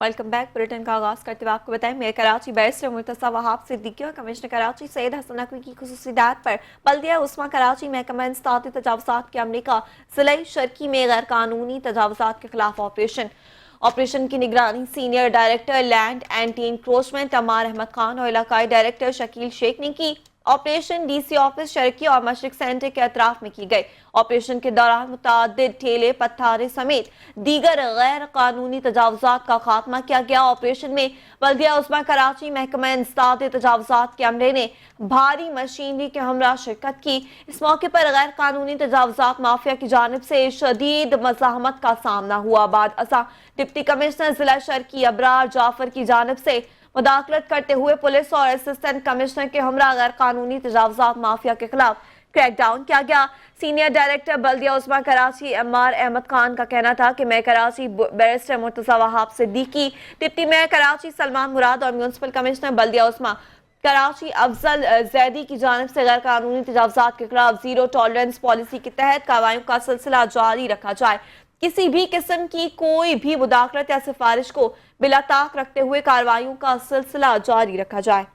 Welcome back. Bulletin का आगाज करते हुए आपको बताएं, मेयर कराची बैरिस्टर मुर्तज़ा वहाब सिद्दीकी और कमिश्नर कराची सैयद हसन नकवी की खुसूसी हिदायत पर बल्दिया उस्मा कराची महकमा इंसदादी तजावुज़ात के अमले का ज़िला शर्की में गैर कानूनी तजावुज़ात के खिलाफ ऑपरेशन की निगरानी senior director land anti encroachment Amar Ahmed Khan और इलाकाई डायरेक्टर शकील शेख ने की। ऑपरेशन डीसी ऑफिस शर्की और मशरिक सेंटर के अतराफ में की गई। ऑपरेशन के दौरान मुतादिद ठेले पत्थारे समेत दीगर गैर कानूनी तजावुज़ात का खात्मा किया गया। ऑपरेशन में बल्दिया उस्मा कराची महकमा इंसदादी तजावुज़ात के अमले ने भारी मशीनरी के हमरा शिरकत की। इस मौके पर गैर कानूनी तजावुज़ात माफिया की जानिब से शदीद मज़ाहमत का सामना हुआ। बाद असा डिप्टी कमिश्नर जिला शर्की अबरार जाफर की जानिब से मुदाखलत करते हुए पुलिस और असिस्टेंट कमिश्नर के हमरा गैर कानूनी तजावुज़ात माफिया के खिलाफ क्रैकडाउन किया गया। सीनियर डायरेक्टर बल्दिया उस्मा कराची अमार अहमद खान का कहना था कि mayor Karachi barrister Murtaza Wahab Siddiqui, deputy mayor Karachi Salman Murad और म्यूनिसिपल कमिश्नर बल्दिया उस्मा कराची अफजल जैदी की जानिब से गैर कानूनी तजावुज़ात के खिलाफ जीरो टॉलरेंस पॉलिसी के तहत कार्रवाइयों का सिलसिला जारी रखा जाए। किसी भी किस्म की कोई भी मुदाखलत या सिफारिश को बिला ताक रखते हुए कार्रवाइयों का सिलसिला जारी रखा जाए।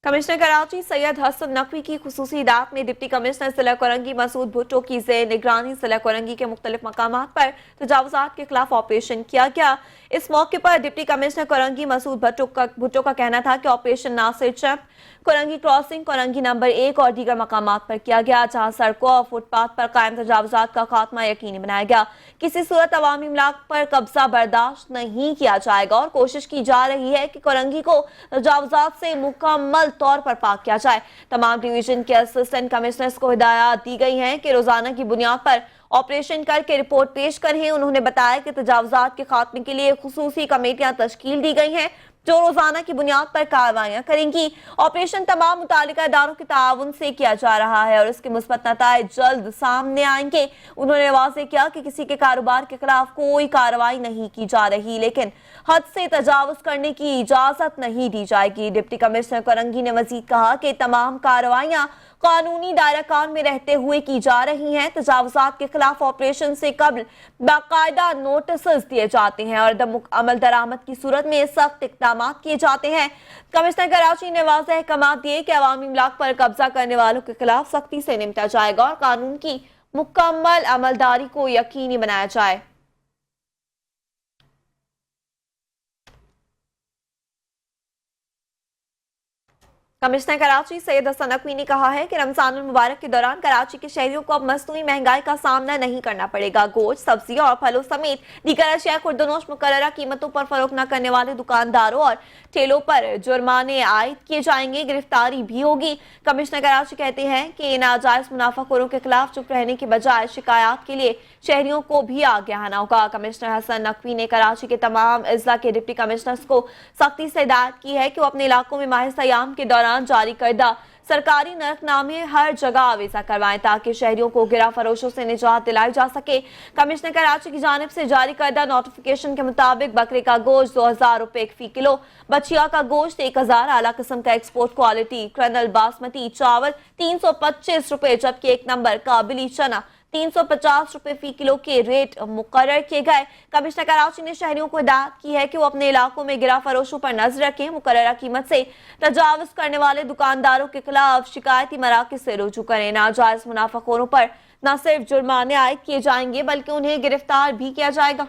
कमिश्नर कराची सैयद हसन नकवी की खुसूसी हिदायत में डिप्टी कमिश्नर जिला कोरंगी मसूद भुट्टो की ज़ेर निगरानी जिला कोरंगी के मुख्तलिफ मकामात पर तजावुज़ात के खिलाफ ऑपरेशन किया गया। इस मौके पर डिप्टी कमिश्नर कोरंगी मसूद भुट्टो का कहना था कि operation Nasir Jump, Korangi crossing, Korangi number 1 और दीगर मकामात पर किया गया, जहाँ सड़कों और फुटपाथ पर कायम तजावुज़ात का खात्मा यकीनी बनाया गया। किसी सूरत अवामी इमलाक पर कब्जा बर्दाश्त नहीं किया जाएगा और कोशिश की जा रही है कि कोरंगी को तजावुज़ात से मुकम्मल तौर पर पाक किया जाए। तमाम डिवीजन के असिस्टेंट कमिश्नर्स को हिदायत दी गई हैं कि रोजाना की बुनियाद पर ऑपरेशन करके रिपोर्ट पेश करें। उन्होंने बताया कि तजावुज़ात के खात्मे के लिए खुसूसी कमेटियां तश्कील दी गई हैं जो रोजाना की बुनियाद पर कार्रवाइयां करेंगी। ऑपरेशन तमाम मुतालिका इदारों के ताउन से किया जा रहा है और इसके मुस्बत नताइज जल्द सामने आएंगे। उन्होंने वाज़ेह किया कि किसी के कारोबार के खिलाफ कोई कार्रवाई नहीं की जा रही, लेकिन हद से तजावुज करने की इजाजत नहीं दी जाएगी। डिप्टी कमिश्नर कोरंगी ने मजीद कहा कि तमाम कार्रवाइयां कानूनी दायरा कार में रहते हुए की जा रही हैं। तजावुज़ात के खिलाफ ऑपरेशन से कबल बाकायदा नोटिस दिए जाते हैं और अमल दरामद की सूरत में सख्त इक़दाम किए जाते हैं। कमिश्नर कराची ने वाज़ेह अहकाम दिए कि अवामी इमलाक पर कब्जा करने वालों के खिलाफ सख्ती से निपटा जाएगा और कानून की मुकम्मल अमलदारी को यकीनी बनाया जाए। कमिश्नर कराची सैयद हसन नकवी ने कहा है कि रमजान मुबारक के दौरान कराची के शहरियों को अब मसनूई महंगाई का सामना नहीं करना पड़ेगा। गोश्त, सब्जी और फलों समेत दीगर अशिया खुर्दनोश मुकर्ररा कीमतों पर फरोख्त न करने वाले दुकानदारों और ठेलों पर जुर्माने आयद किए जाएंगे, गिरफ्तारी भी होगी। कमिश्नर कराची कहते हैं कि नाजायज मुनाफाखोरों के खिलाफ चुप रहने की बजाय शिकायत के लिए शहरियों को भी आगे आना होगा। कमिश्नर हसन नकवी ने कराची के तमाम अजला के डिप्टी कमिश्नर्स को सख्ती से हिदायत की है कि वो अपने इलाकों में माह सयाम के दौरान जारी करदा सरकारी नरकनामे हर जगह आवेजा करवाएं ताकि शहरियों को गिरा फरोशों से निजात दिलाई जा सके। कमिश्नर कराची की जानिब से जारी करदा नोटिफिकेशन के मुताबिक बकरे का गोश्त 2000 रुपए फी किलो, बछिया का गोश्त 1000, आला किस्म का एक्सपोर्ट क्वालिटी कर्नल बासमती चावल 325 रुपए, जबकि एक नंबर काबिली चना 350 रुपए फी किलो के रेट मुकर्रर किए गए। कमिश्नर कराची ने शहरियों को हिदायत की है कि वो अपने इलाकों में गिरा फरोशों पर नजर रखें, मुकर्ररा कीमत से तजावुज करने वाले दुकानदारों के खिलाफ शिकायती मराकज से रुजू करें। नाजायज मुनाफाखोरों पर न सिर्फ जुर्माने आयद किए जाएंगे बल्कि उन्हें गिरफ्तार भी किया जाएगा।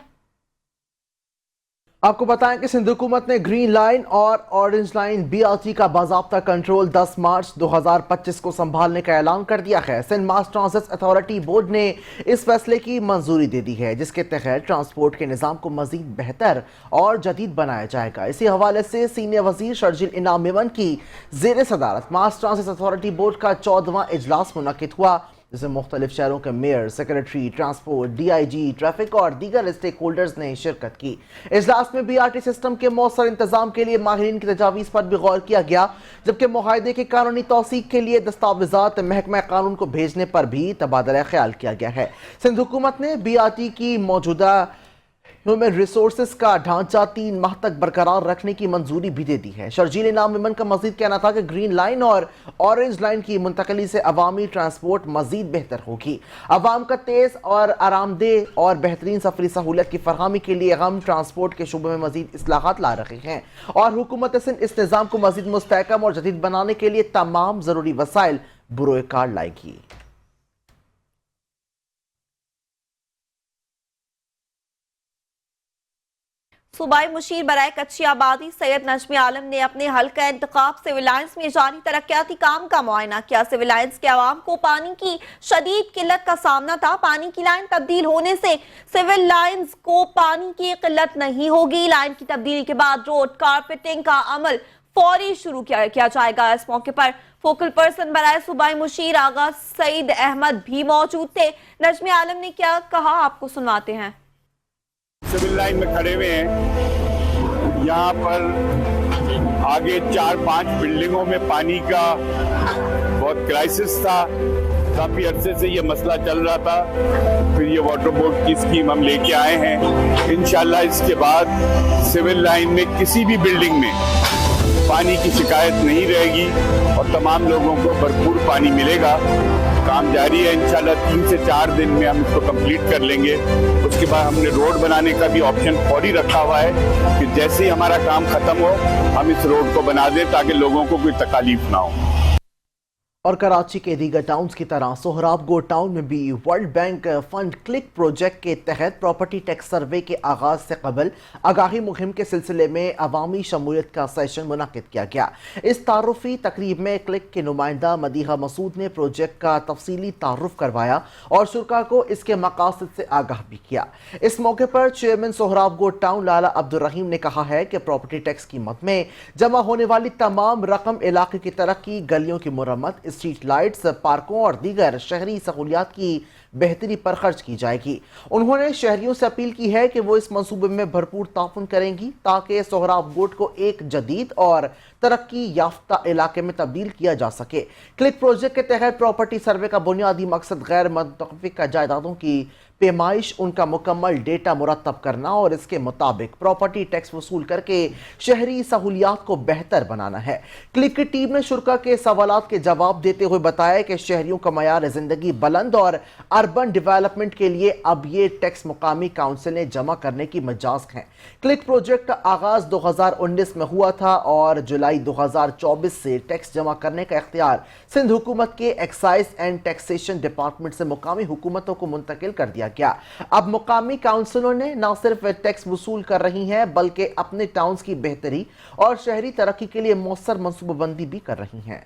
आपको बताएं कि सिंध हुकूमत ने ग्रीन लाइन और ऑरेंज लाइन BRT का बाज़ाब्ता कंट्रोल 10 मार्च 2025 को संभालने का ऐलान कर दिया है। Sindh Mass Transit Authority Board ने इस फैसले की मंजूरी दे दी है जिसके तहत ट्रांसपोर्ट के निज़ाम को मजीद बेहतर और जदीद बनाया जाएगा। इसी हवाले से सीनियर वजीर शर्जिल इनाम मेमन की ज़ेर सदारत मास ट्रांजिट अथॉरिटी बोर्ड का 14वां इजलास मुनक्किद हुआ जिसमें मुख्तलिफ शहरों के mayor, secretary transport, DIG, traffic और दीगर स्टेक होल्डर्स ने शिरकत की। इजलास में BRT सिस्टम के मौसर इंतजाम के लिए माहिरीन की तजावीज़ पर भी गौर किया गया, जबकि मुआहदे के कानूनी तौसीक के लिए दस्तावेजात महकमा कानून को भेजने पर भी तबादला ख्याल किया गया है। सिंध हुकूमत ने BRT की मौजूदा ह्यूमन रिसोर्सेज का ढांचा 3 माह तक बरकरार रखने की मंजूरी भी दे दी है। शर्जील इनाम मेमन का मजीद कहना था कि ग्रीन लाइन और ऑरेंज लाइन की मुंतकली से अवामी ट्रांसपोर्ट मजीद बेहतर होगी। अवाम का तेज और आरामदेह और बेहतरीन सफरी सहूलत की फरहमी के लिए हम ट्रांसपोर्ट के शुबे में मजीद इस्लाहात ला रहे हैं और हुकूमत सिंध इस निज़ाम को मजीद मुस्तहकम और जदीद बनाने के लिए तमाम ज़रूरी वसाइल बुरोए कार लाएगी। सूबाई मुशीर बराए कच्ची आबादी सैयद नजमी आलम ने अपने हल्का इंतखाब सिविल लाइन्स में जारी तरक्याती काम का मुआयना किया। सिविल लाइन्स के आवाम को पानी की शदीद किल्लत का सामना था। पानी की लाइन तब्दील होने से सिविल लाइन्स को पानी की किल्लत नहीं होगी। लाइन की तब्दीली के बाद रोड कारपेटिंग का अमल फौरी शुरू किया जाएगा। इस मौके पर फोकल पर्सन बराए सूबाई मुशीर आगा सईद अहमद भी मौजूद थे। नजमी आलम ने क्या कहा, आपको सुनवाते हैं। सिविल लाइन में खड़े हुए हैं। यहाँ पर आगे 4-5 बिल्डिंगों में पानी का बहुत क्राइसिस था। काफी अरसे से ये मसला चल रहा था। फिर ये वाटर बोर्ड की स्कीम हम लेके आए हैं। इंशाल्लाह इसके बाद सिविल लाइन में किसी भी बिल्डिंग में पानी की शिकायत नहीं रहेगी और तमाम लोगों को भरपूर पानी मिलेगा। काम जारी है। इंशाल्लाह 3 से 4 दिन में हम इसको कंप्लीट कर लेंगे। उसके बाद हमने रोड बनाने का भी ऑप्शन फौरी रखा हुआ है कि जैसे ही हमारा काम खत्म हो हम इस रोड को बना दें ताकि लोगों को कोई तकलीफ ना हो। और कराची के दीगर टाउन्स की तरह सोहराबगो टाउन में भी world bank fund click project के तहत प्रॉपर्टी टैक्स सर्वे के आगाज से कबल आगाही मुहिम के सिलसिले में अवामी शमूलियत का सेशन मुनक्किद किया गया। इस तारुफी तकरीब में क्लिक के नुमाइंदा मदीहा मसूद ने प्रोजेक्ट का तफसीली तारुफ करवाया और शुरा को इसके मकासद से आगाह भी किया। इस मौके पर चेयरमैन सोहराबगो टाउन लाला अब्दुर्रहीम ने कहा है कि प्रॉपर्टी टैक्स कीमत में जमा होने वाली तमाम रकम इलाके की तरक्की, गलियों की मुरम्मत, स्ट्रीट लाइट्स, पार्कों और दीगर शहरी सहूलियात की बेहतरी पर खर्च की जाएगी। उन्होंने शहरियों से अपील की है कि वो इस मंसूबे में भरपूर ताउन करेंगी ताकि सोहराबगो को एक जदीद और तरक्की याफ्ता इलाके में तब्दील किया जा सके। क्लिक प्रोजेक्ट के तहत प्रॉपर्टी सर्वे का बुनियादी मकसद गैर मुतफ़िका जायदादों की पैमाइश, उनका मुकम्मल डेटा मुरतब करना और इसके मुताबिक प्रॉपर्टी टैक्स वसूल करके शहरी सहूलियात को बेहतर बनाना है। क्लिक की टीम ने शुरा के सवालात के जवाब देते हुए बताया कि शहरियों का मयार जिंदगी बुलंद और अर्बन डेवलपमेंट के लिए अब ये टैक्स मुकामी काउंसिल ने जमा करने की मजाज है। क्लिक प्रोजेक्ट का आगाज 2019 में हुआ था और जुलाई 2024 से टैक्स जमा करने का इख्तियार सिंध हुकूमत के एक्साइज एंड टैक्सेशन डिपार्टमेंट से मुकामी हुकूमतों को मुंतकिल कर दिया गया। अब मुकामी काउंसिलों ने न सिर्फ टैक्स वसूल कर रही हैं बल्कि अपने टाउन्स की बेहतरी और शहरी तरक्की के लिए मौसर मंसूबाबंदी भी कर रही हैं।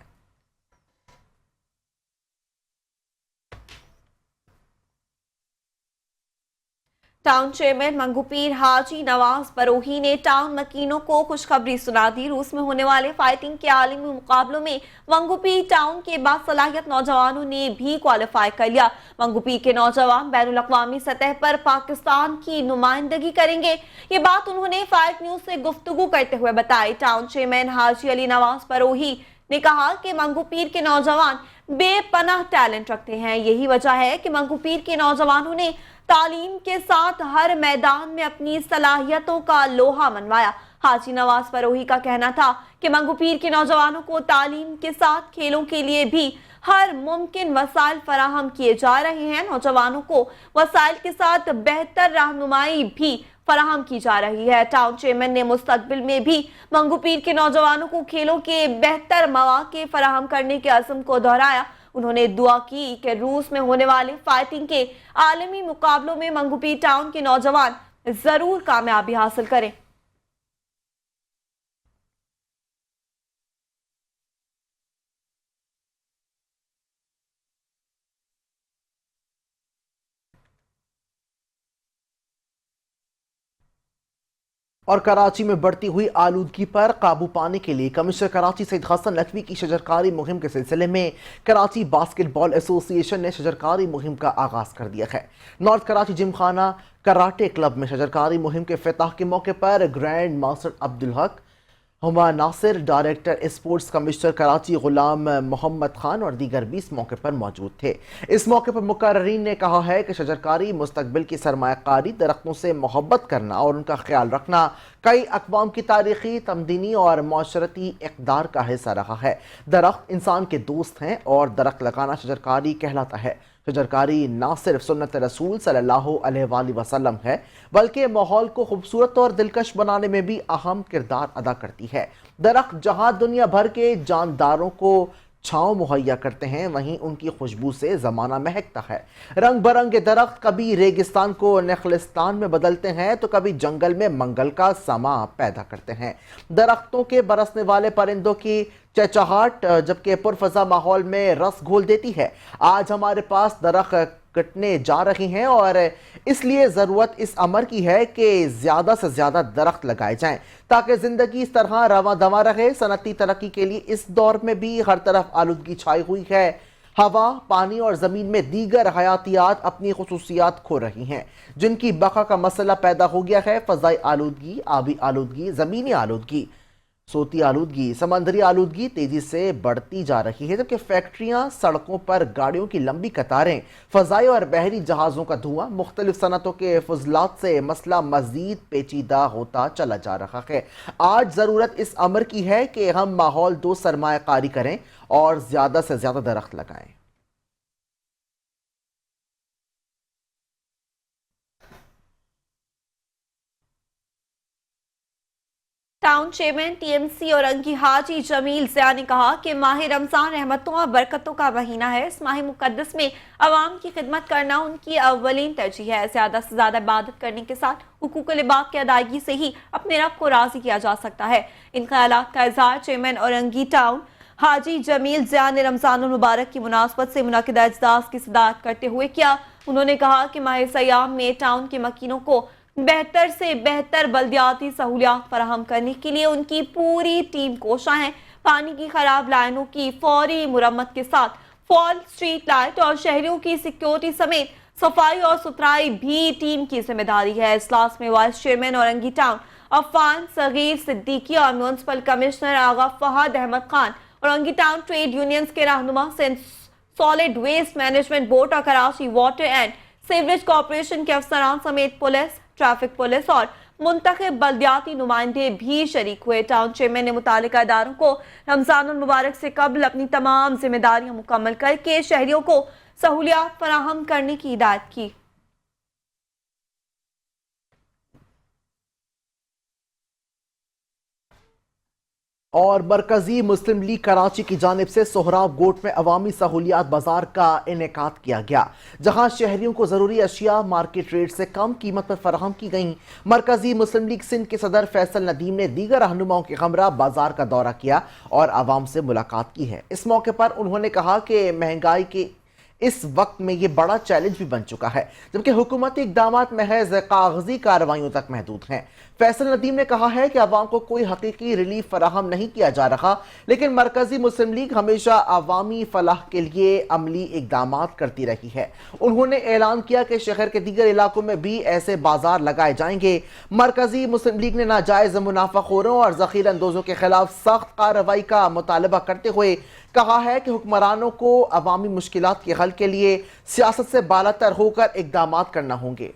टाउन चेयरमैन मंगूपीर हाजी नवाज बरोही ने टाउन मकीनों को खुशखबरी सुना दी। रूस में होने वाले फाइटिंग के आलमी मुकाबलों में मंगूपीर टाउन के बासलाहियत नौजवानों ने भी क्वालिफाई कर लिया। मंगूपीर के नौजवान बैनुल अक़वामी सतह पर पाकिस्तान की नुमाइंदगी करेंगे। ये बात उन्होंने फाइट न्यूज से गुफ्तगू करते हुए बताई। टाउन चेयरमैन हाजी अली नवाज बरोही ने कहा कि मंगूपीर के नौजवान बेपनाह टैलेंट रखते हैं। यही वजह है कि मंगूपीर के नौजवानों ने तालीम के साथ हर मैदान में अपनी सलाहियतों का लोहा मनवाया। हाजी नवाज बरोही का कहना था कि मंगूपीर के नौजवानों को तालीम के साथ खेलों के लिए भी हर मुमकिन वसाइल फराहम किए जा रहे हैं। नौजवानों को वसाइल के साथ बेहतर रहनुमाई भी फराहम की जा रही है। टाउन चेयरमैन ने मुस्तकबिल में भी मंगूपीर के नौजवानों को खेलों के बेहतर मौके फराहम करने के अज़्म को दोहराया। उन्होंने दुआ की कि रूस में होने वाले फाइटिंग के आलमी मुकाबलों में मंगूपीर टाउन के नौजवान जरूर कामयाबी हासिल करें। और कराची में बढ़ती हुई आलूदगी पर काबू पाने के लिए कमिश्नर कराची सईद हसन नकवी की शजरकारी मुहिम के सिलसिले में कराची बास्केटबॉल एसोसिएशन ने शजरकारी मुहिम का आगाज कर दिया है। North Karachi Gymkhana karate club में शजरकारी मुहिम के इफ्तिताह के मौके पर grand master Abdul Haq, Huma Nasir, director sports commissioner Karachi Ghulam Mohammad Khan और दीगर भी इस मौके पर मौजूद थे। इस मौके पर मुकर्रीन ने कहा है कि शजरकारी मुस्तकबिल की सरमायाकारी, दरख्तों से मोहब्बत करना और उनका ख्याल रखना कई अक़वाम की तारीखी, तमदीनी और माशरती इक़दार का हिस्सा रहा है। दरख्त इंसान के दोस्त हैं और दरख्त लगाना शजरकारी कहलाता है। शजरकारी ना सिर्फ सुन्नत रसूल सल्लल्लाहु अलैहि वसल्लम है, बल्कि माहौल को खूबसूरत और दिलकश बनाने में भी अहम किरदार अदा करती है। दरख्त जहां दुनिया भर के जानदारों को छांव मुहैया करते हैं, वहीं उनकी खुशबू से ज़माना महकता है। रंग बरंगे दरख्त कभी रेगिस्तान को नखलिस्तान में बदलते हैं तो कभी जंगल में मंगल का समा पैदा करते हैं। दरख्तों के बरसने वाले परिंदों की चहचहाट जबकि पुरफजा माहौल में रस घोल देती है। आज हमारे पास दरख्त कटने जा रही हैं और इसलिए ज़रूरत इस अमर की है कि ज़्यादा से ज़्यादा दरख्त लगाए जाएं ताकि ज़िंदगी इस तरह रवां दवा रहे। सनती तरक्की के लिए इस दौर में भी हर तरफ आलूदगी छाई हुई है। हवा, पानी और ज़मीन में दीगर हयातियात अपनी खुसूसियात खो रही हैं, जिनकी बका का मसला पैदा हो गया है। फ़ज़ाई आलूदगी, आबी आलूदगी, ज़मीनी आलूदगी, सोती आलूदगी, समंदरी आलूदगी तेजी से बढ़ती जा रही है, जबकि फैक्ट्रियां, सड़कों पर गाड़ियों की लंबी कतारें, फजाई और बहरी जहाज़ों का धुआं, मुख्तलिफ सनतों के फजलात से मसला मजीद पेचीदा होता चला जा रहा है। आज ज़रूरत इस अमर की है कि हम माहौल दोस्त सरमायाकारी करें और ज़्यादा से ज़्यादा दरख्त लगाएं। टाउन चेयरमैन टीएमसी औरंगी हाजी जमील ज़िया ने कहा कि माह रमज़ान रहमतों और बरकतों का महीना है। इस माह मुकद्दस में अवाम की खिदमत करना उनकी अव्वलीन तरजीह है। ज़्यादा से ज़्यादा इबादत करने के साथ हुकूकुल इबाद की अदायगी से ही अपने रब को राज़ी किया जा सकता है। इन ख्यालात का इज़हार चेयरमैन औरंगी टाउन हाजी जमील ज़िया ने रमज़ान मुबारक की मुनासबत से मुनक़िदा इजलास की सदारत करते हुए किया। उन्होंने कहा कि माह सयाम में टाउन के मकीनों को बेहतर से बेहतर बल्दियाती सहूलियात फराहम करने के लिए उनकी पूरी टीम कोशा है। पानी की खराब लाइनों की फौरी मुरम्मत के साथ फॉल स्ट्रीट लाइट और शहरियों की सिक्योरिटी समेत सफाई और सुथराई भी टीम की जिम्मेदारी है। इजलास में vice chairman Orangi town Afan Sagheer Siddiqui और municipal commissioner Agha Fahad Ahmed Khan, Orangi town trade unions के रहनुमा, सॉलिड वेस्ट मैनेजमेंट बोर्ड और Karachi water and sewerage corporation के अफसरान समेत पुलिस, ट्रैफिक पुलिस और मुंतखब बल्दियाती नुमाइंदे भी शरीक हुए। टाउन चेयरमैन ने मुतालिका इदारों को रमजानुल मुबारक से कबल अपनी तमाम जिम्मेदारियां मुकम्मल करके शहरियों को सहूलियात फराहम करने की हिदायत की। और मरकजी मुस्लिम लीग कराची की जानिब से सोहराब गोट में अवामी सहूलियात बाजार का इनेकाद किया गया, जहां शहरियों को जरूरी अशिया मार्केट रेट से कम कीमत पर फराहम की गई। मरकजी मुस्लिम लीग सिंध के सदर फैसल नदीम ने दीगर रहनुमाओं के हमरा बाजार का दौरा किया और आवाम से मुलाकात की है। इस मौके पर उन्होंने कहा कि महंगाई के इस वक्त में ये बड़ा चैलेंज भी बन चुका है, जबकि हुकूमती इक़दाम महज कागजी कार्रवाइयों तक महदूद हैं। फैसल नदीम ने कहा है कि आवाम को कोई हकीकी रिलीफ फराहम नहीं किया जा रहा, लेकिन मरकजी मुस्लिम लीग हमेशा अवामी फलाह के लिए अमली इक़दाम करती रही है। उन्होंने ऐलान किया कि शहर के दीगर इलाकों में भी ऐसे बाजार लगाए जाएंगे। मरकजी मुस्लिम लीग ने नाजायज मुनाफाखोरों और ज़ख़ीरा अंदोज़ों के खिलाफ सख्त कार्रवाई का मुतालबा करते हुए कहा है कि हुक्मरानों को अवामी मुश्किलात के हल के लिए सियासत से बालातर होकर इक़दाम करना होंगे।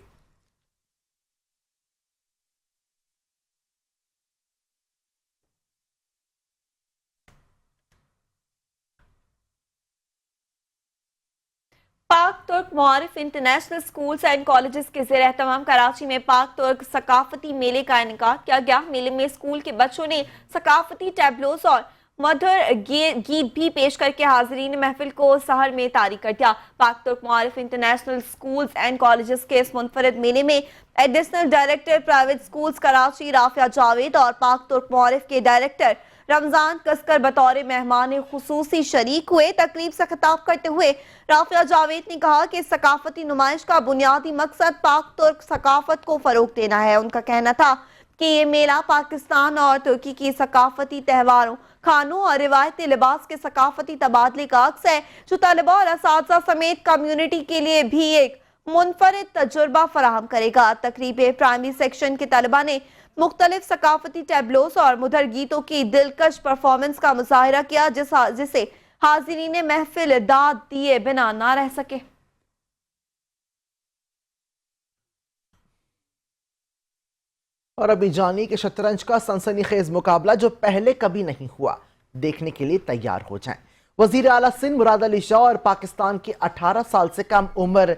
पाक Turk Maarif International Schools and Colleges के ज़ेर एहतमाम कराची में पाक तुर्क सकाफती मेले का इनेकाद किया गया। मेले में स्कूल के बच्चों ने सकाफती टैबलोस और मधुर गीत भी पेश करके हाज़रीन महफिल को सहर में तारी कर दिया। Pak Turk Maarif International Schools and Colleges के इस मुनफरद मेले में additional director private schools Karachi Rafia Javed और पाक तुर्क मुआरिफ के डायरेक्टर रमजान कसकर बतौर मेहमान खुसूसी शरीक हुए। तकरीब से खिताब करते हुए राफिया जावेद ने कहा कि सकाफती नुमाइश का बुनियादी मकसद पाक तुर्क सकाफत को फरोग देना है। उनका कहना था कि ये मेला पाकिस्तान और तुर्की की सकाफती त्योहारों, खानों और रिवायती लिबास के सकाफती तबादले का अक्स है, जो तलबा और असातिज़ा समेत कम्युनिटी के लिए भी एक मुनफरिद तजुर्बा फराहम करेगा। तकरीब प्राइमरी सेक्शन के तलबा ने मुख्तलिफ सकाफती टैबलोस और मुदर गीतों की दिलकश परफॉर्मेंस का मुजाहिरा किया जिसे हाजिरीन महफिल दाद दिए बिना ना रह सके। और अभी जानिए कि शतरंज का सनसनीखेज मुकाबला जो पहले कभी नहीं हुआ, देखने के लिए तैयार हो जाएं। वजीर आला सिंध मुराद अली शाह और पाकिस्तान के 18 साल से कम उम्र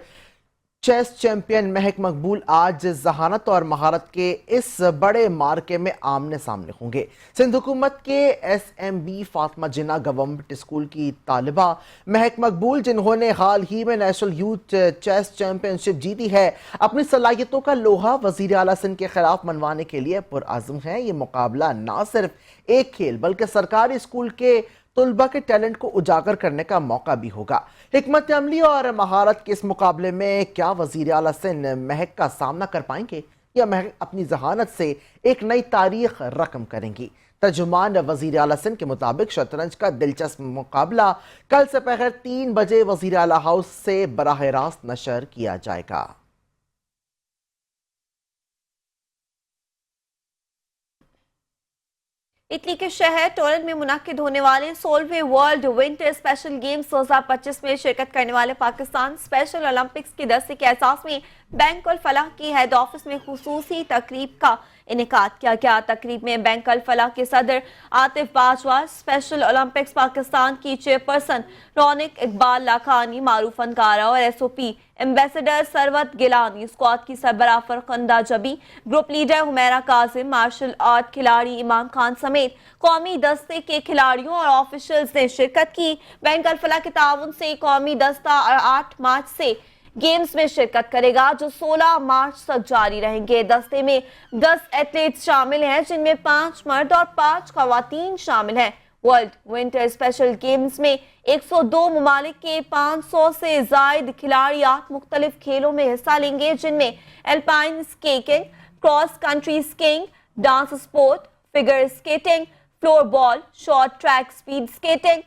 चेस चैंपियन महक मकबूल आज जहानत और महारत के इस बड़े मार्के में आमने सामने होंगे। सिंध हुकूमत के SMB फातिमा जिन्ना गवर्नमेंट स्कूल की तालिबा महक मकबूल, जिन्होंने हाल ही में नेशनल यूथ चेस चैंपियनशिप जीती है, अपनी सलाहियतों का लोहा वजीर आला सिंध के खिलाफ मनवाने के लिए पुरअज़्म है। ये मुकाबला ना सिर्फ एक खेल बल्कि सरकारी स्कूल के तुलबा के टैलेंट को उजागर करने का मौका भी होगा। हिकमत अमली और महारत के इस मुकाबले में क्या वजीर आला सिंध महक का सामना कर पाएंगे या महक अपनी जहानत से एक नई तारीख रकम करेंगी? तर्जुमान वजीर आला सिंध के मुताबिक शतरंज का दिलचस्प मुकाबला कल से पहर 3 बजे वजीर आला हाउस से बराह रास्त नशर किया जाएगा। इटली के शहर टोरन में मुनाकिद होने वाले 16वें वर्ल्ड विंटर स्पेशल गेम्स 2025 में शिरकत करने वाले पाकिस्तान स्पेशल ओलंपिक्स के दस्ते के एहसास में बैंक अल फलाह की हेड ऑफिस में खुसूसी तकरीब का इनेकाद किया गया। तकरीब में बैंक अल फलाह के सदर आतिफ बाजवा, स्पेशल ओलंपिक्स पाकिस्तान की चेयरपर्सन रौनक इकबाल लाखानी, मारूफ फनकारा और SOP ambassador Sarwat Gilani, squad की सरबराह Farkhanda Jabeen, group leader Humaira Kazim, martial art खिलाड़ी इमाम खान समेत कौमी दस्ते के खिलाड़ियों और ऑफिशियल्स ने शिरकत की। बैंक अल फलाह के ताउन से कौमी दस्ता 8 मार्च से गेम्स में शिरकत करेगा, जो 16 मार्च तक जारी रहेंगे। दस्ते में 10 एथलीट्स शामिल हैं, जिनमें 5 मर्द और 5 खवातीन शामिल हैं। वर्ल्ड विंटर स्पेशल गेम्स में 102 ममालिक के 500 से जायद खिलाड़ी 8 मुख्तलिफ खेलों में हिस्सा लेंगे, जिनमें alpine skating, cross country skiing, dance sport, figure skating, floor ball, short track speed skating,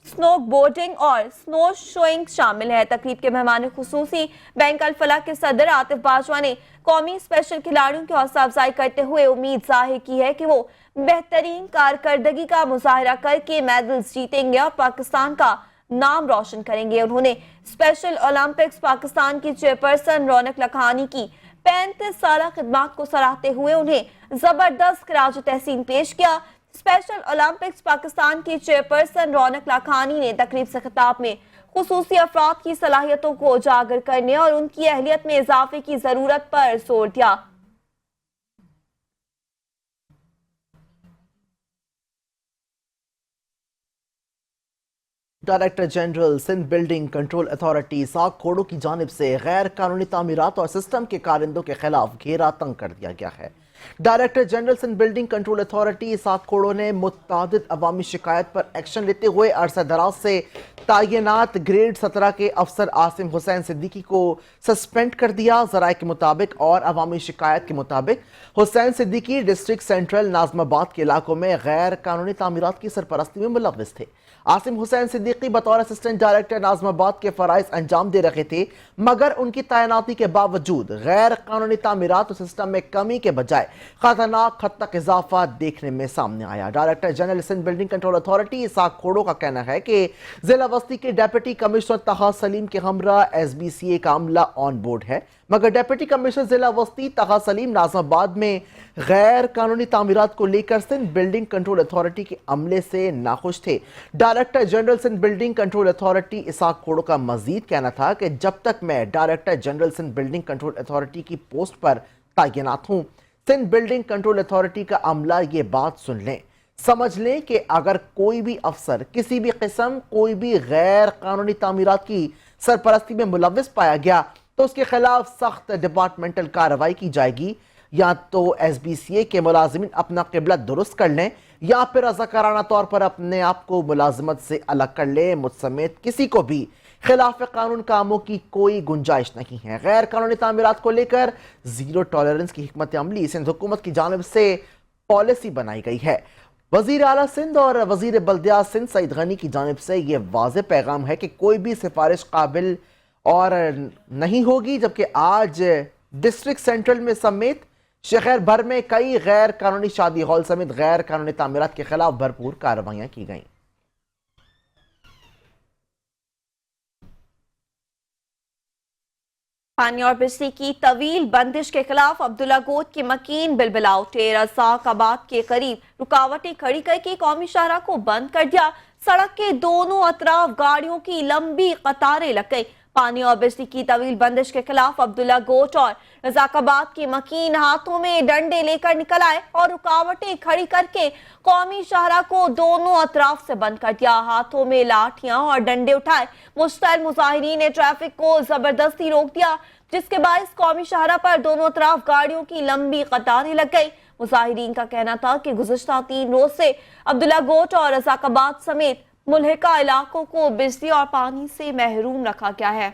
snow boarding और स्नो शोइंग शामिल है। तकरीब के मेहमान खुसूसी बैंक अल फलाह के सदर आतिफ बाजवा ने कौमी स्पेशल खिलाड़ियों की हौसला अफजाई करते हुए उम्मीद जाहिर की है कि वो बेहतरीन कारकर्दगी का मुजाहिरा करके मेडल्स जीतेंगे और पाकिस्तान का नाम रोशन करेंगे। उन्होंने स्पेशल ओलंपिक्स पाकिस्तान की चेयरपर्सन रौनक लाखानी की 35 साल खिदमत को सराहते हुए उन्हें जबरदस्त खराज तहसीन पेश किया। स्पेशल ओलंपिक्स पाकिस्तान की चेयरपर्सन रौनक लाखानी ने तकरीब से खिताब में खुसूसी अफराद की सलाहियतों को उजागर करने और उनकी अहलियत में इजाफे की जरूरत पर जोर दिया। Director general Sindh building control Authority साख खोड़ों की जानिब से गैर कानूनी तामीरात और सिस्टम के कारिंदों के खिलाफ घेरा तंग कर दिया गया है। Director general Sindh building control Authority साख खोड़ों ने मुतअद्दिद अवामी शिकायत पर एक्शन लेते हुए अरसा दराज से तैनात ग्रेड 17 के अफसर आसिम हुसैन सिद्दीकी को सस्पेंड कर दिया। ज़राए के मुताबिक और अवामी शिकायत के मुताबिक हुसैन सिद्दीकी डिस्ट्रिक्ट सेंट्रल नाज़माबाद के इलाकों में गैर कानूनी तामीरात की सरपरस्ती में मुलव्विस थे। आसिम हुसैन सिद्दीकी बतौर असिस्टेंट डायरेक्टर नाज़माबाद के फराइज अंजाम दे रहे थे, मगर उनकी तैनाती के बावजूद गैर कानूनी तामीरात और सिस्टम में कमी के बजाय खतरनाक खत तक इजाफा देखने में सामने आया। Director general Sindh building control Authority साख खोड़ों का कहना है कि जिला वस्ती के डेप्यूटी कमिश्नर तहा सलीम के हमरा SBCA का अमला ऑन बोर्ड है, मगर डेप्यूटी कमिश्नर जिला वस्ती तहा सलीम नाज़माबाद में गैर कानूनी तामीरात को लेकर सिंध बिल्डिंग कंट्रोल अथॉरिटी के अमले से नाखुश थे। Director general Sindh building control authority Ishaq Khoro का मजीद कहना था कि जब तक मैं director general Sindh building control authority की पोस्ट पर तैनात हूं, सिंध बिल्डिंग कंट्रोल अथॉरिटी का अमला ये बात सुन लें, समझ लें कि अगर कोई भी अफसर किसी भी किस्म कोई भी गैर कानूनी तामीरात की सरपरस्ती में मुलव्विस पाया गया तो उसके खिलाफ सख्त डिपार्टमेंटल कार्रवाई की जाएगी। या तो SBCA के मुलाजिमिन अपना किबला दुरुस्त कर लें या फिर रज़ाकाराना तौर पर अपने आप को मुलाजमत से अलग कर लें। मुझ समेत किसी को भी खिलाफ कानून कामों की कोई गुंजाइश नहीं है। गैर कानूनी तामीरात को लेकर जीरो टॉलरेंस की हिकमत अमली सिंध हुकूमत की जानिब से पॉलिसी बनाई गई है। वजीर आला सिंध और वजीर बल्दियात सिंध सईद गनी की जानिब से यह वाज़े पैगाम है कि कोई भी सिफारिश काबिल और नहीं होगी, जबकि आज डिस्ट्रिक्ट सेंट्रल में समेत शहर भर में कई गैर कानूनी शादी हॉल समेत गैर कानूनी तामीरात के खिलाफ भरपूर कार्रवाइयां की गईं। पानी और बिजली की तवील बंदिश के खिलाफ अब्दुल्ला गोद की मकीन बिलबिला उठे। रज़ाकाबाद के करीब रुकावटें खड़ी करके कौमी शाहरा को बंद कर दिया। सड़क के दोनों अतराफ गाड़ियों की लंबी कतारें लग गई। पानी और बिजली की तवील बंदिश के खिलाफ अब्दुल्ला गोट और रज़ाकाबाद की मकीन हाथों में डंडे लेकर निकल आए और रुकावटें खड़ी करके कौमी शाहरा को दोनों अतराफ से बंद कर दिया। हाथों में लाठियां और डंडे उठाए मुश्तैल मुजाहिरीन ने ट्रैफिक को जबरदस्ती रोक दिया, जिसके बायस कौमी शाहरा पर दोनों तरफ गाड़ियों की लंबी कतारें लग गई। मुजाहिरीन का कहना था कि गुज़िश्ता 3 रोज से अब्दुल्ला गोट और रज़ाकाबाद समेत मुल्हिका इलाकों को बिजली और पानी से महरूम रखा गया है।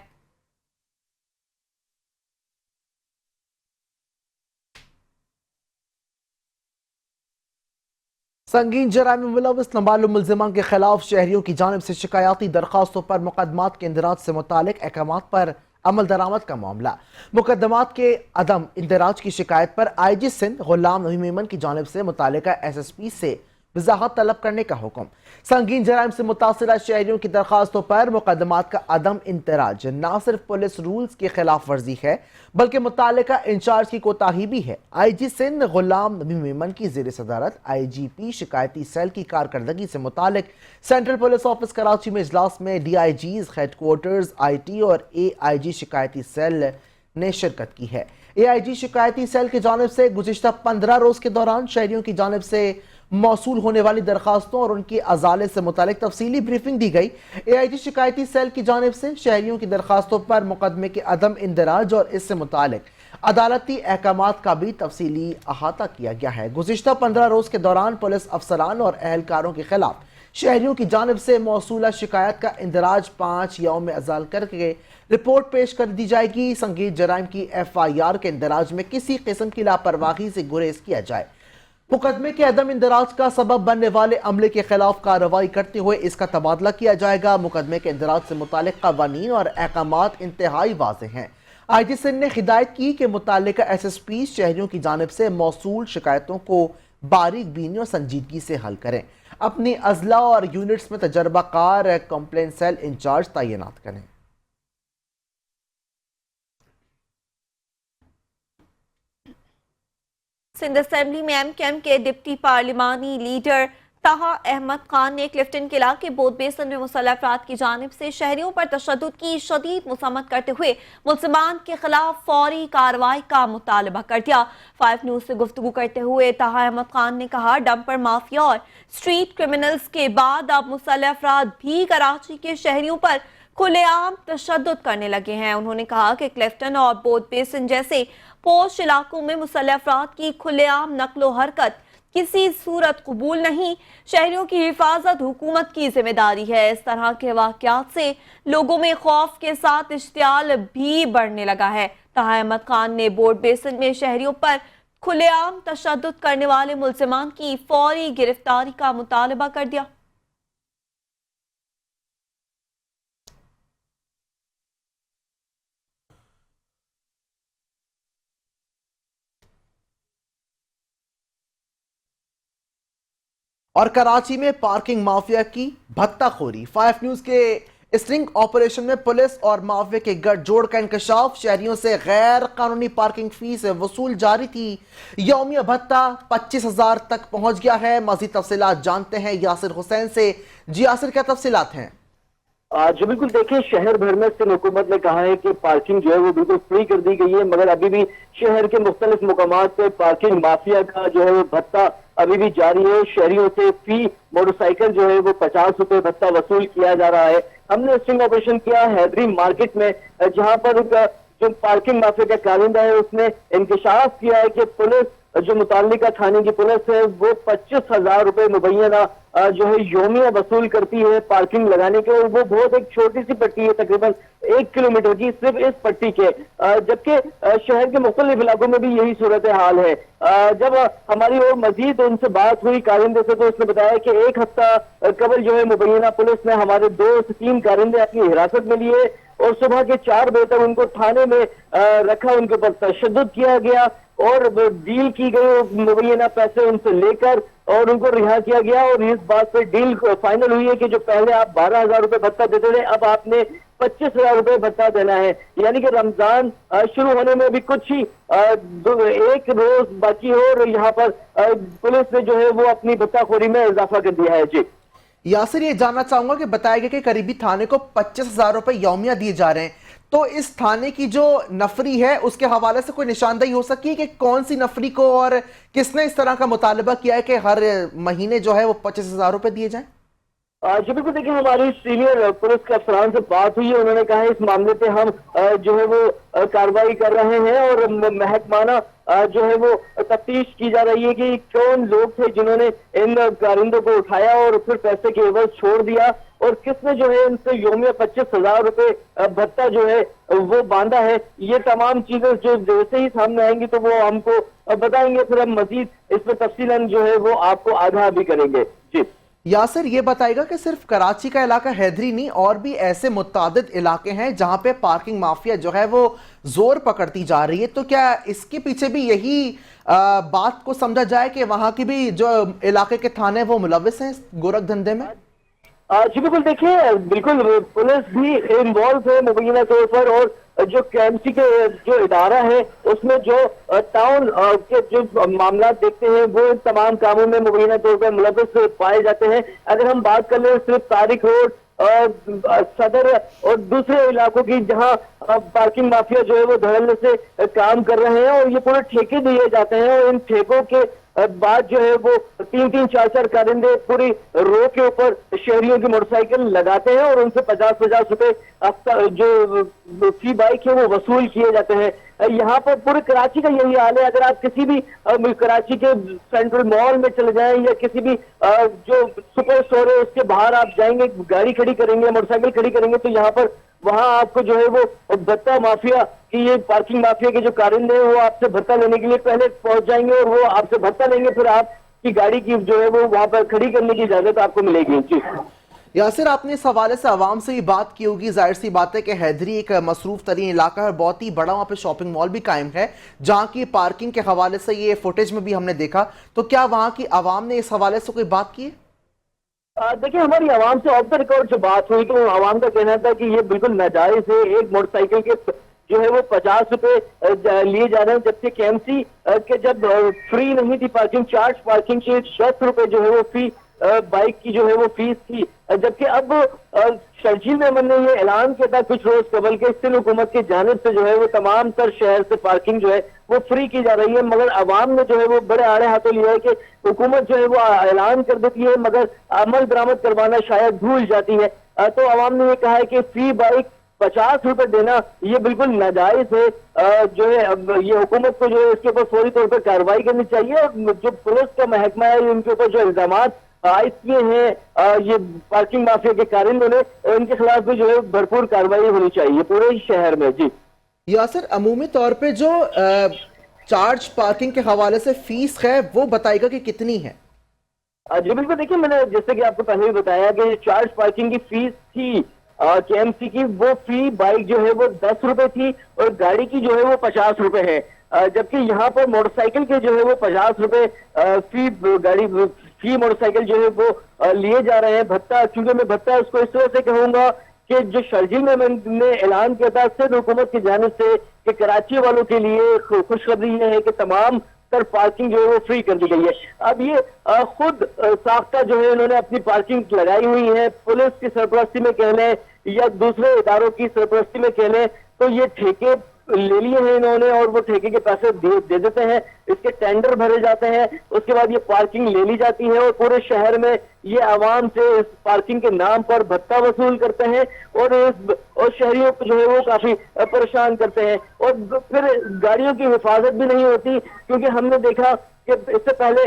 संगीन जराइम में मुलव्वस नामालूम मुल्ज़िमान के खिलाफ शहरियों की जानिब से शिकायती दरखास्तों पर मुकदमात के इंदराज से मुतालिक अहकामात पर अमल दरामद का मामला। मुकदमात के अदम इंदराज की शिकायत पर IG सिंध गुलाम नबी मेमन की जानिब से मुतालिका SSP से वजाहत तलब करने का हुक्म। संगीन जराइम से मुतासिरा शहरियों की दरखास्तों पर मुकदमात का अदम इंतराज न सिर्फ पुलिस रूल्स की खिलाफ वर्जी है बल्कि मुतालिका इंचार्ज की कोताही भी है। IG सिंध गुलाम नबी मेमन की ज़ेर सदारत IGP शिकायती सेल की कारकर्दगी से मुतालिक सेंट्रल पुलिस ऑफिस कराची में इजलास में DIGs हेडक्वार्टर्स IT और AIG शिकायती सेल ने शिरकत की है। AIG शिकायती सेल की जानिब से गुज़िश्ता 15 रोज के दौरान शहरियों की जानिब से मौसूल होने वाली दरखास्तों और उनकी अजाले से मुतालिक तफसीली ब्रीफिंग दी गई। AIG शिकायती सेल की जानिब से शहरियों की दरखास्तों पर मुकदमे के अदम इंदराज और इससे मुतालिक अदालती अहकामात का भी तफसीली अहाता किया गया है। गुज़िश्ता 15 रोज के दौरान पुलिस अफसरान और अहलकारों के खिलाफ शहरियों की जानिब से मौसूला शिकायत का इंदराज 5 यौम अज़ाल करके रिपोर्ट पेश कर दी जाएगी। संगीन जराइम की FIR के इंदराज में किसी किस्म की लापरवाही से गुरेज किया जाए। मुकदमे के अदम इंदराज का सबब बनने वाले अमले के खिलाफ कार्रवाई करते हुए इसका तबादला किया जाएगा। मुकदमे के इंदराज से मुतालिक कवानीन और अहकामात इंतहाई वाज़ेह हैं। IG सिंध ने हिदायत की कि मुतालिका SSP शहरियों की जानिब से मौसूल शिकायतों को बारीक बीनी और संजीदगी से हल करें। अपनी अजला और यूनिट्स में तजर्बाकार कंप्लेंट सेल इंचार्ज तैनात करें। सिंध असेंबली में MKM के डिप्टी पार्लिमानी लीडर ताहा अहमद खान ने क्लिफ्टन के इलाके बोध बेसन में मुसल्लह अफराद की जानिब से शहरियों पर तशद्दुद की शदीद मुज़म्मत करते हुए मुल्ज़िमान के खिलाफ फौरी कार्रवाई का मुतालबा कर दिया। 5 न्यूज़ से गुफ्तगू करते हुए ताहा अहमद खान ने कहा, डंपर माफिया और स्ट्रीट क्रिमिनल्स के बाद अब मुसल्लह अफराद भी कराची के शहरियों पर खुलेआम तशद्दुद करने लगे हैं। उन्होंने कहा कि क्लिफ्टन और बोध बेसन जैसे पोश इलाकों में मुसल्लह अफराद की खुलेआम नक्लो हरकत किसी सूरत कबूल नहीं। शहरियों की हिफाजत हुकूमत की जिम्मेदारी है। इस तरह के वाक़यात से लोगों में खौफ के साथ इश्तियाल भी बढ़ने लगा है। ताहा अहमद खान ने बोर्ड बेसन में शहरियों पर खुलेआम तशद्दुद करने वाले मुल्ज़िमान की फौरी गिरफ्तारी का मुतालबा कर दिया। और कराची में पार्किंग माफिया की भत्ताखोरी। 5 न्यूज़ के स्ट्रिंग ऑपरेशन में पुलिस और माफिया के गठजोड़ का इंकशाफ। शहरियों से गैर कानूनी पार्किंग फीस वसूल जारी थी। यौमिया भत्ता 25,000 तक पहुंच गया है। मज़ीद तफसीलात जानते हैं यासिर हुसैन से। जी यासिर, क्या तफसीलात हैं? जो बिल्कुल देखिए, शहर भर में सिंध हुकूमत ने कहा है कि पार्किंग जो है वो बिल्कुल फ्री कर दी गई है, मगर अभी भी शहर के मुख्तलिफ मुकामात पे पार्किंग माफिया का जो है वो भत्ता अभी भी जारी है। शहरियों से फी मोटरसाइकिल जो है वो 50 रुपए भत्ता वसूल किया जा रहा है। हमने स्टिंग ऑपरेशन किया हैदरी मार्केट में, जहां पर जो पार्किंग माफिया का कारिंदा है उसने इंकशाफ किया है कि पुलिस जो मुताल्लिका थाने की पुलिस है वो 25,000 रुपए मुबैना जो है योमिया वसूल करती है पार्किंग लगाने के, और वो बहुत एक छोटी सी पट्टी है, तकरीबन 1 किलोमीटर की सिर्फ इस पट्टी के। जबकि शहर के मुख्तलिफ इलाकों में भी यही सूरत हाल है। जब हमारी और मजीद उनसे बात हुई कारिंदे से, तो उसने बताया कि 1 हफ्ता कबल जो है मुबैना पुलिस ने हमारे 2 से 3 कारिंदे अपनी हिरासत में लिए और सुबह के 4 बजे तक उनको थाने में रखा, उनके ऊपर तशद्दुद किया गया اور डील की गई मुबैना पैसे उनसे लेकर और उनको रिहा किया गया और इस बात पे डील फाइनल हुई है कि जो पहले आप 12,000 रुपए भत्ता देते थे अब आपने 25,000 रुपए भत्ता देना है। यानी कि रमजान शुरू होने में भी कुछ ही एक रोज बाकी हो और यहाँ पर पुलिस ने जो है वो अपनी भत्ताखोरी में इजाफा कर दिया है। जी यासिर, ये जानना चाहूंगा कि बताया गया कि करीबी थाने को 25,000 रुपए यौमिया दिए जा रहे हैं, तो इस थाने की जो नफरी है उसके हवाले से कोई निशानदेही हो सकी कि कौन सी नफरी को और किसने इस तरह का मुतालबा किया है कि हर महीने जो है वो 25,000 रुपए दिए जाएं? जी बिल्कुल, देखिए हमारी सीनियर पुलिस के अफसरान से बात हुई है, उन्होंने कहा है इस मामले पे हम जो है वो कार्रवाई कर रहे हैं और महकमाना जो है वो तफ्तीश की जा रही है कि कौन लोग थे जिन्होंने इन कारिंदों को उठाया और फिर पैसे के एवज छोड़ दिया और किसने जो है इनसे यौमिया 25,000 रुपए भत्ता जो है वो बांधा है। ये तमाम चीजें जो जैसे ही सामने आएंगी तो वो हमको बताएंगे, फिर हम मजीद इसमें तफसीलन जो है वो आपको आगाह भी करेंगे। जी यासिर, ये बताएगा कि सिर्फ कराची का इलाका हैदरी नहीं और भी ऐसे मुतादिद इलाके हैं जहां पे पार्किंग माफिया जो है वो जोर पकड़ती जा रही है, तो क्या इसके पीछे भी यही बात को समझा जाए कि वहां की भी जो इलाके के थाने वो मुलविस हैं गोरख धंधे में? जी बिल्कुल, देखिए बिल्कुल पुलिस भी इन्वॉल्व है मुबैना तौर पर और जो केएमसी के जो इदारा है उसमें जो टाउन के जो मामला देखते हैं वो इन तमाम कामों में मुबैना तौर पर मुलविस पाए जाते हैं। अगर हम बात कर ले सिर्फ तारिक रोड सदर और दूसरे इलाकों की जहां पार्किंग माफिया जो है वो धड़ल्ले से काम कर रहे हैं और ये पूरे ठेके दिए जाते हैं और इन ठेकों के बाद जो है वो 3-3, 4-4 कारिंदे पूरी रो के ऊपर शहरियों की मोटरसाइकिल लगाते हैं और उनसे 50-50 रुपए जो फी बाइक है वो वसूल किए जाते हैं। यहाँ पर पूरे कराची का यही हाल है। अगर आप किसी भी कराची के सेंट्रल मॉल में चले जाएं या किसी भी जो सुपर स्टोर है उसके बाहर आप जाएंगे, गाड़ी खड़ी करेंगे, मोटरसाइकिल खड़ी करेंगे तो यहाँ पर वहां आपको जो है वो भत्ता माफिया की ये पार्किंग माफिया के जो कारिंदे हैं वो आपसे भत्ता लेने के लिए पहले पहुंच जाएंगे और वो आपसे भत्ता लेंगे, फिर आपकी गाड़ी की जो है वो वहां पर खड़ी करने की इजाजत आपको मिलेगी। जी यासिर, आपने इस हवाले से आवाम से भी बात की होगी, जाहिर सी बात है कि हैदरी एक मसरूफ तरीन इलाका है, बहुत ही बड़ा वहाँ पे शॉपिंग मॉल भी कायम है जहाँ की पार्किंग के हवाले से ये फुटेज में भी हमने देखा, तो क्या वहाँ की आवाम ने इस हवाले से कोई बात की है? देखिए हमारी आवाम से ऑफ द रिकॉर्ड जो बात हुई तो आवाम का कहना था कि ये बिल्कुल नाजायज है। एक मोटरसाइकिल के जो है वो 50 रुपए लिए जा रहे हैं, जबकि केएमसी के जब फ्री नहीं थी पार्किंग, चार्ज पार्किंग के 10 रुपए जो है वो फी बाइक की जो है वो फीस थी, जबकि अब शर्जील मेमन ने ये ऐलान किया था कुछ रोज कबल के सिंध हुकूमत की जानिब से जो है वो तमाम तर शहर से पार्किंग जो है वो फ्री की जा रही है, मगर अवाम ने जो है वो बड़े आड़े हाथों लिया है कि हुकूमत जो है वो ऐलान कर देती है मगर अमल दरामद करवाना शायद भूल जाती है। तो अवाम ने ये कहा है कि फी बाइक 50 रुपए देना ये बिल्कुल नाजायज है। जो है अब ये हुकूमत को जो है इसके ऊपर फौरी तौर पर कार्रवाई करनी चाहिए और जो पुलिस का महकमा है उनके ऊपर जो इल्जामात आयद किए हैं ये पार्किंग माफिया के कारिंदों ने, इनके खिलाफ भी जो है भरपूर कार्रवाई होनी चाहिए पूरे शहर में। जी यासिर, अमूमी तौर पे जो चार्ज पार्किंग के हवाले से फीस है वो बताएगा कि कितनी है? जी बिल्कुल, देखिए मैंने जैसे कि आपको पहले भी बताया कि चार्ज पार्किंग की फीस थी केएमसी की, वो फी बाइक जो है वो 10 रुपए थी और गाड़ी की जो है वो 50 रुपए है, जबकि यहाँ पर मोटरसाइकिल के जो है वो 50 रुपए फी गाड़ी फी मोटरसाइकिल जो है वो लिए जा रहे हैं भत्ता। क्योंकि मैं भत्ता उसको इस तरह से कहूंगा कि जो शर्जील में मैंने ऐलान किया था सिंध हुकूमत की जानिब से कि कराची वालों के लिए खुशखबरी ये है कि तमाम तर पार्किंग जो है वो फ्री कर दी गई है। अब ये खुद साख्ता जो है इन्होंने अपनी पार्किंग लगाई हुई है, पुलिस की सरपरस्ती में कह लें या दूसरे इदारों की सरपरस्ती में कह लें, तो ये ठेके ले लिए हैं इन्होंने और वो ठेके के पैसे दे देते हैं, इसके टेंडर भरे जाते हैं, उसके बाद ये पार्किंग ले ली जाती है और पूरे शहर में ये आवाम से इस पार्किंग के नाम पर भत्ता वसूल करते हैं और शहरियों को जो है वो काफी परेशान करते हैं और फिर गाड़ियों की हिफाजत भी नहीं होती। क्योंकि हमने देखा कि इससे पहले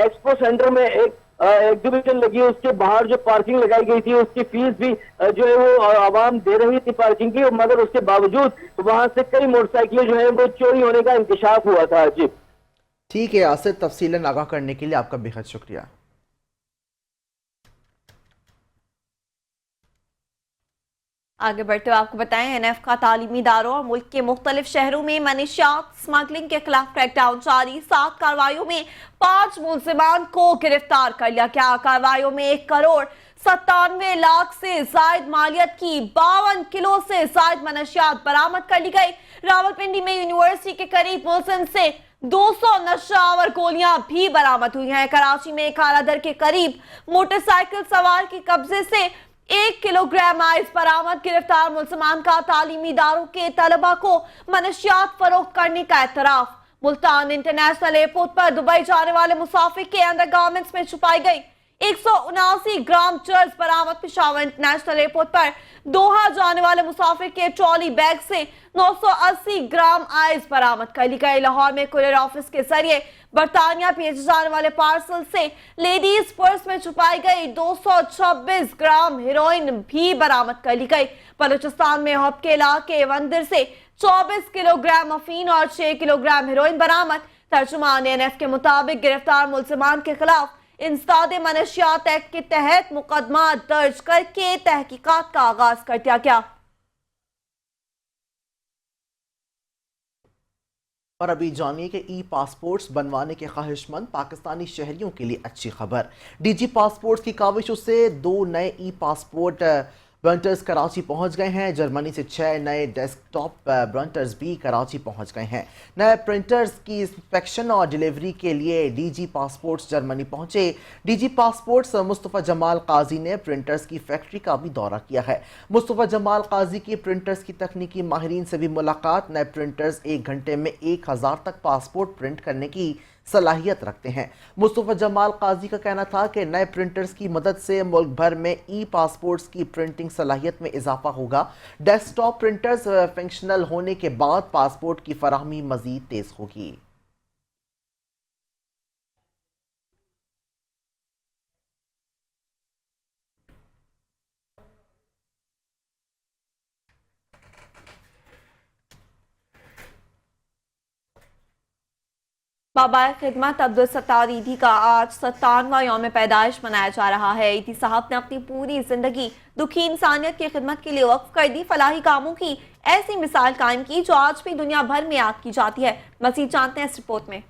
एक्सपो सेंटर में एक एग्जीबिशन लगी, उसके बाहर जो पार्किंग लगाई गई थी उसकी फीस भी जो है वो आवाम दे रही थी पार्किंग की, मगर उसके बावजूद वहां से कई मोटरसाइकिलें जो है वो चोरी होने का इंकशाफ हुआ था। जी ठीक है यासिर, तफसीलन आगाह करने के लिए आपका बेहद शुक्रिया। आगे बढ़ते हुए आपको बताएं, एनएफ का तालीमी इदारों और मुल्क के मुख्तलिफ शहरों में मनशियात स्मगलिंग के खिलाफ क्रैकडाउन जारी। 7 कार्रवाइयों में 5 मुलजिमान को गिरफ्तार कर लिया गया। कार्रवाइयों में 1,97,00,000 से जायद मालियत की 52 किलो से जायद मनशियात बरामद कर ली गई। रावलपिंडी में यूनिवर्सिटी के करीब मुलजिम से 200 नशावर गोलियां भी बरामद हुई हैं। कराची में कालादर के करीब मोटरसाइकिल सवार के कब्जे से 1 किलोग्राम आइस बरामद। गिरफ्तार मुलजमान का तालीमी इदारों के तलबा को मनशियात फरोख्त करने का एतराफ। मुल्तान इंटरनेशनल एयरपोर्ट पर दुबई जाने वाले मुसाफिर के अंडरगारमेंट्स में छुपाई गई 179 ग्राम चर्स बरामद। पेशावर इंटरनेशनल एयरपोर्ट पर दोहा जाने वाले मुसाफिर के ट्रॉली बैग से 980 ग्राम आइस बरामद कर ली गई। लाहौर में कुरियर ऑफिस के जरिए बरतानिया भेजे जाने वाले पार्सल से लेडीज पर्स में छुपाई गई 226 ग्राम हेरोइन भी बरामद कर ली गई। बलूचिस्तान में हब के इलाके वंदिर से 24 किलोग्राम अफीन और 6 किलोग्राम हेरोइन बरामद। तर्जुमान एनएफ के मुताबिक गिरफ्तार मुलजिमान के खिलाफ इंसदाद मनशियात एक्ट के तहत मुकदमा दर्ज करके तहकीकात का आगाज कर दिया गया। और अभी जानिए कि ई पासपोर्ट्स बनवाने के ख्वाहिशमंद पाकिस्तानी शहरियों के लिए अच्छी खबर। डीजी पासपोर्ट्स की काविशों से 2 नए ई पासपोर्ट ब्रंटर्स कराची पहुंच गए हैं। जर्मनी से 6 नए डेस्कटॉप ब्रंटर्स भी कराची पहुंच गए हैं। नए प्रिंटर्स की इंस्पेक्शन और डिलीवरी के लिए डीजी पासपोर्ट्स जर्मनी पहुंचे। डीजी पासपोर्ट्स मुस्तफ़ा जमाल काजी ने प्रिंटर्स की फैक्ट्री का भी दौरा किया है। मुस्तफ़ा जमाल काजी की प्रिंटर्स की तकनीकी माहिरीन से भी मुलाकात। नए प्रिंटर्स 1 घंटे में 1000 तक पासपोर्ट प्रिंट करने की सलाहियत रखते हैं। मुस्तफ़ा जमाल काजी का कहना था कि नए प्रिंटर्स की मदद से मुल्क भर में ई पासपोर्ट्स की प्रिंटिंग सलाहियत में इजाफा होगा। डेस्कटॉप प्रिंटर्स फंक्शनल होने के बाद पासपोर्ट की फराहमी मजीद तेज होगी। बाबा खिदमत अब्दुल सत्तार ईदी का आज 57वां यौम पैदाइश मनाया जा रहा है। ईदी साहब ने अपनी पूरी जिंदगी दुखी इंसानियत की खिदमत के लिए वक्फ कर दी। फलाही कामों की ऐसी मिसाल कायम की जो आज भी दुनिया भर में याद की जाती है। मज़ीद जानते हैं इस रिपोर्ट में।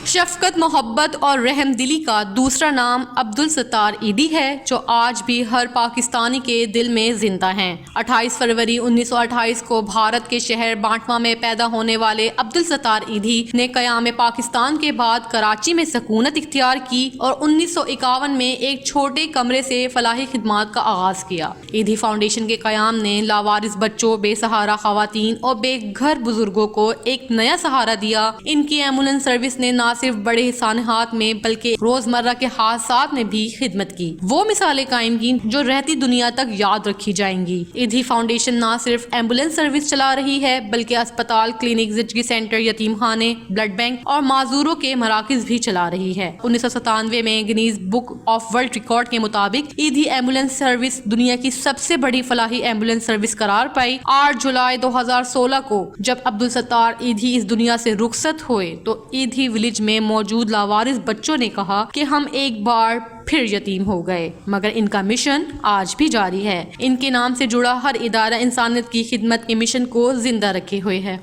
शफकत, मोहब्बत और रहम दिली का दूसरा नाम अब्दुल सत्तार ईदी है, जो आज भी हर पाकिस्तानी के दिल में जिंदा हैं। 28 फरवरी 1928 को भारत के शहर बांटवा में पैदा होने वाले अब्दुल सत्तार ईदी ने क़याम पाकिस्तान के बाद कराची में सकूनत इख्तियार की और 1951 में एक छोटे कमरे से फलाही खिदमात का आगाज किया। ईदी फाउंडेशन के क़याम ने लावारिस बच्चों, बेसहारा ख़वातीन और बेघर बुजुर्गों को एक नया सहारा दिया। इनकी एम्बुलेंस सर्विस ने ना सिर्फ बड़े सानहात में बल्कि रोजमर्रा के हादसात में भी खिदमत की। वो मिसालें कायम की जो रहती दुनिया तक याद रखी जाएंगी। ईदी फाउंडेशन ना सिर्फ एम्बुलेंस सर्विस चला रही है बल्कि अस्पताल, क्लिनिक, ज़िंदगी सेंटर, यतीम खाने, ब्लड बैंक और माजूरों के मराकज भी चला रही है। 1997 में Guinness book of world record के मुताबिक ईदी एम्बुलेंस सर्विस दुनिया की सबसे बड़ी फलाही एम्बुलेंस सर्विस करार पाई। 8 जुलाई 2016 को जब अब्दुल सत्तार ईदी इस दुनिया से रुखसत हुए तो ईदी विलेज में मौजूद लावारिस बच्चों ने कहा कि हम एक बार फिर यतीम हो गए, मगर इनका मिशन आज भी जारी है। इनके नाम से जुड़ा हर इदारा इंसानियत की खिदमत के मिशन को जिंदा रखे हुए है।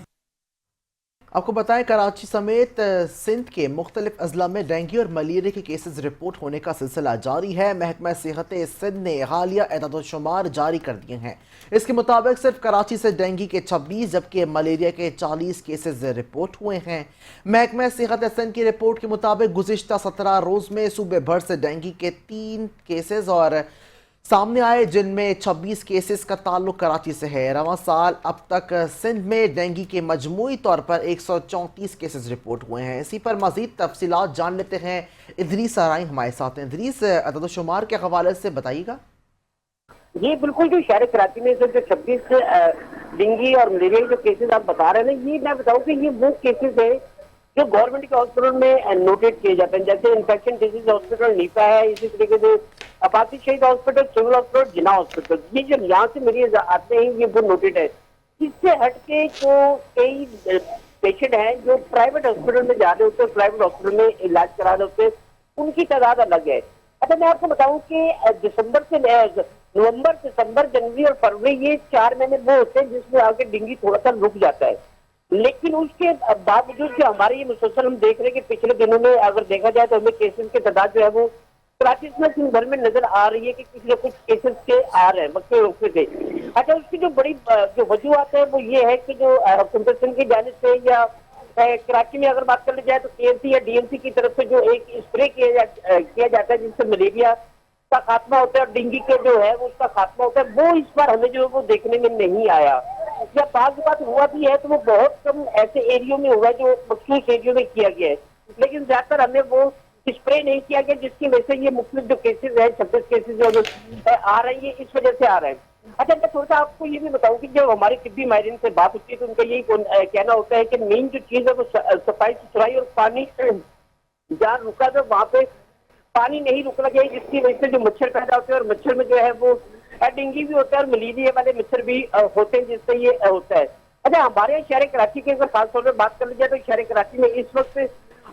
आपको बताएं, कराची समेत सिंध के मुख्तलिफ अजला में डेंगू और मलेरिया के केसेस रिपोर्ट होने का सिलसिला जारी है। महकमा सेहत सिंध ने हालिया एदाद-ओ-शुमार जारी कर दिए हैं। इसके मुताबिक सिर्फ कराची से डेंगू के 26 जबकि मलेरिया के 40 केसेस रिपोर्ट हुए हैं। महकमा सेहत सिंध की रिपोर्ट के मुताबिक गुज़िश्ता 17 रोज़ में सूबे भर से डेंगू के 3 केसेस और सामने आए, जिनमें 26 केसेस का ताल्लुक कराची से है। रवां साल अब तक सिंध में डेंगू के मजमूई तौर पर 134 केसेस रिपोर्ट हुए हैं। इसी पर मजीद तफसीलात जान लेते हैं। इदरीस आराई हमारे साथ हैं। इदरीस, अदद-ओ-शुमार के हवाले से बताइएगा। ये बिल्कुल जो शहर कराची में जो 26 डेंगू और मलेरिया के जो केसेस आप बता रहे हैं, ये मैं बताऊँ कि ये वो केसेस है जो गवर्नमेंट के हॉस्पिटल में नोटेड किए जाते हैं। जैसे इन्फेक्शन डिजीज हॉस्पिटल नीपा है, इसी तरीके से अपाती शहीद हॉस्पिटल, सिविल हॉस्पिटल, जिना हॉस्पिटल, ये जो यहाँ से मरीज आते हैं ये वो नोटेड है। इससे हटके जो कई पेशेंट हैं जो प्राइवेट हॉस्पिटल में जा रहे होते हैं, प्राइवेट हॉस्पिटल में इलाज करा रहे होते हैं, उनकी तादाद अलग है। अच्छा, मैं आपको बताऊं कि दिसंबर से नवंबर, दिसंबर, जनवरी और फरवरी, ये 4 महीने वो होते हैं जिसमें आगे डेंगू थोड़ा सा रुक जाता है। लेकिन उसके बावजूद जो हमारे ये मुसलसल हम देख रहे हैं कि पिछले दिनों में अगर देखा जाए तो हमें केसेस की तादाद जो है वो कराची में दिन भर में नजर आ रही है कि कुछ न कुछ केसेस के आ रहे हैं मक्के रोकने से। अच्छा, उसकी जो बड़ी जो वजूहत है वो ये है कि जो हुकूमत की जानिब से या कराची में अगर बात कर ली जाए तो KMC या DMC की तरफ से जो एक स्प्रे किया जाता है जिससे मलेरिया का खात्मा होता है और डेंगू के जो है वो उसका खात्मा होता है, वो इस बार हमें जो है वो देखने में नहीं आया। या बात हुआ भी है तो वो बहुत कम ऐसे एरियो में हुआ जो मखसूस एरियो में किया गया है, लेकिन ज्यादातर हमें वो स्प्रे नहीं किया गया जिसकी वजह से ये मुख्तलिफ जो केसेस है 26 केसेस जो आ रहे हैं ये इस वजह से आ रहे हैं। अच्छा, मैं थोड़ा सा आपको ये भी बताऊं कि जब हमारी तिब्बी माहिरीन से बात होती है तो उनका यही कहना होता है कि मेन जो चीज है वो सफाई सुथराई और पानी जहाँ रुका था वहाँ पे पानी नहीं रुकना चाहिए, जिसकी वजह से जो मच्छर पैदा होते हैं और मच्छर में जो है वो डेंगू भी होता है और मलेरिया वाले मच्छर भी होते हैं जिससे ये होता है। अच्छा, हमारे यहाँ शहर कराची की अगर खास तौर पर बात कर ली जाए तो शहर कराची में इस वक्त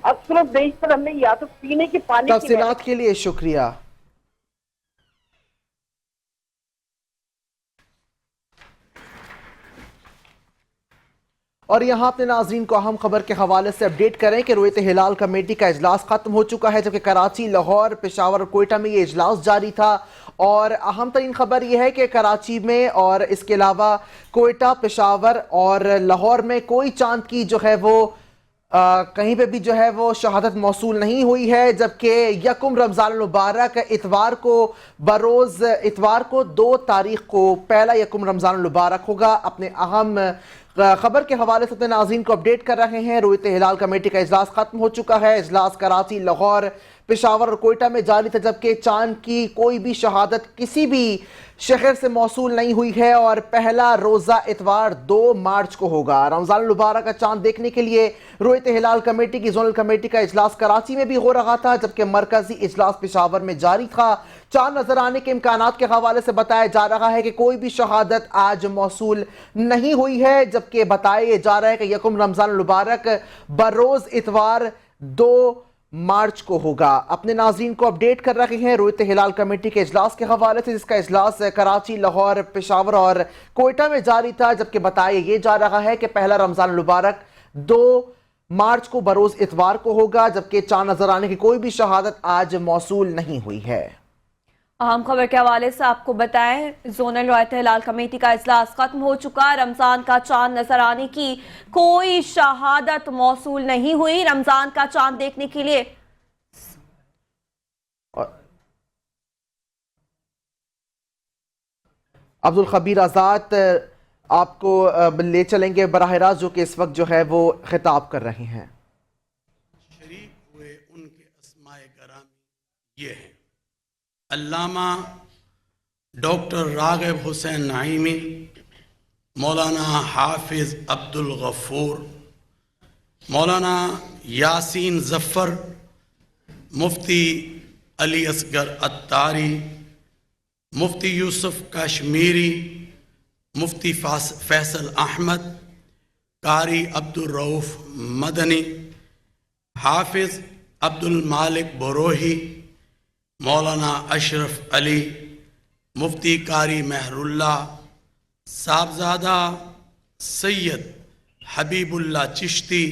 अक्सर बेशतर हमने या तो पीने के पानी की तफसीलात के लिए शुक्रिया। और यहाँ अपने नाजरीन को अहम खबर के हवाले से अपडेट करें कि रोयत हिलाल कमेटी का इजलास खत्म हो चुका है, जबकि कराची, लाहौर, पेशावर और कोयटा में ये इजलास जारी था। और अहम तरीन खबर यह है कि कराची में और इसके अलावा कोयटा, पेशावर और लाहौर में कोई चांद की जो है वो कहीं पे भी जो है वो शहादत मौसूल नहीं हुई है, जबकि यकुम रमज़ान मुबारक इतवार को बरोज़ इतवार को 2 तारीख को पहला यकुम रमज़ान मुबारक होगा। अपने अहम खबर के हवाले से अपने नाज़रीन को अपडेट कर रहे हैं। रोयत हिलाल कमेटी का इजलास खत्म हो चुका है। इजलास कराची, लाहौर, पेशावर और कोयटा में जारी था, जबकि चांद की कोई भी शहादत किसी भी शहर से मौसूल नहीं हुई है और पहला रोज़ा इतवार 2 मार्च को होगा। रमज़ान मुबारक का चांद देखने के लिए रोयत हिलाल कमेटी की जोनल कमेटी का इजलास कराची में भी हो रहा था, जबकि मरकजी इजलास पेशावर में जारी था। चांद नजर आने के इम्कानात के हवाले से बताया जा रहा है कि कोई भी शहादत आज मौसूल नहीं हुई है, जबकि बताया जा रहा है कि यकुम रमज़ान मुबारक बरोज़ इतवार 2 मार्च को होगा। अपने नाज़रीन को अपडेट कर रहे हैं रोयत हिलाल कमेटी के इजलास के हवाले से, जिसका इजलास कराची, लाहौर, पेशावर और कोयटा में जारी था, जबकि बताया ये जा रहा है कि पहला रमज़ान मुबारक 2 मार्च को बरोज़ इतवार को होगा, जबकि चांद नजर आने की कोई भी शहादत आज मौसूल नहीं हुई है। अहम खबर के हवाले से आपको बताएं, जोनल रोयत हिलाल कमेटी का इजलास खत्म हो चुका। रमजान का चांद नजर आने की कोई शहादत मौसूल नहीं हुई। रमजान का चांद देखने के लिए अब्दुल खबीर आजाद आपको ले चलेंगे बराह रास्त, जो कि इस वक्त जो है वो खिताब कर रहे हैं। शरीक हुए उनके अस्माए गरामी ये हैं: अल्लामा डॉक्टर राग़िब हुसैन नाइमी, मौलाना हाफिज़ अब्दुल गफ़ूर, मौलाना यासीन ज़फ़र, मुफ्ती अली असगर अत्तारी, मुफ्ती यूसुफ कश्मीरी, मुफ्ती फैसल अहमद, कारी अब्दुल रऊफ़ मदनी, हाफिज़ अब्दुल मालिक बरोही, मौलाना अशरफ अली, मुफ्ती कारी महरुल्लाह, साहबजादा सैयद हबीबुल्लाह चिश्ती,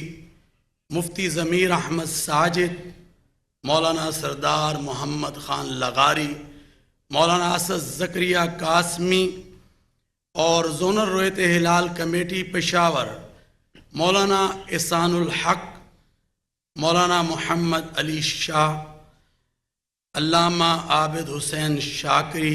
मुफ्ती ज़मीर अहमद साजिद, मौलाना सरदार मोहम्मद ख़ान लगारी, मौलाना असद ज़करिया कासमी और जोनल रोयत हिलाल कमेटी पेशावर मौलाना एहसानुल हक, मौलाना मोहम्मद अली शाह, अल्लामा आबिद हुसैन शाकरी,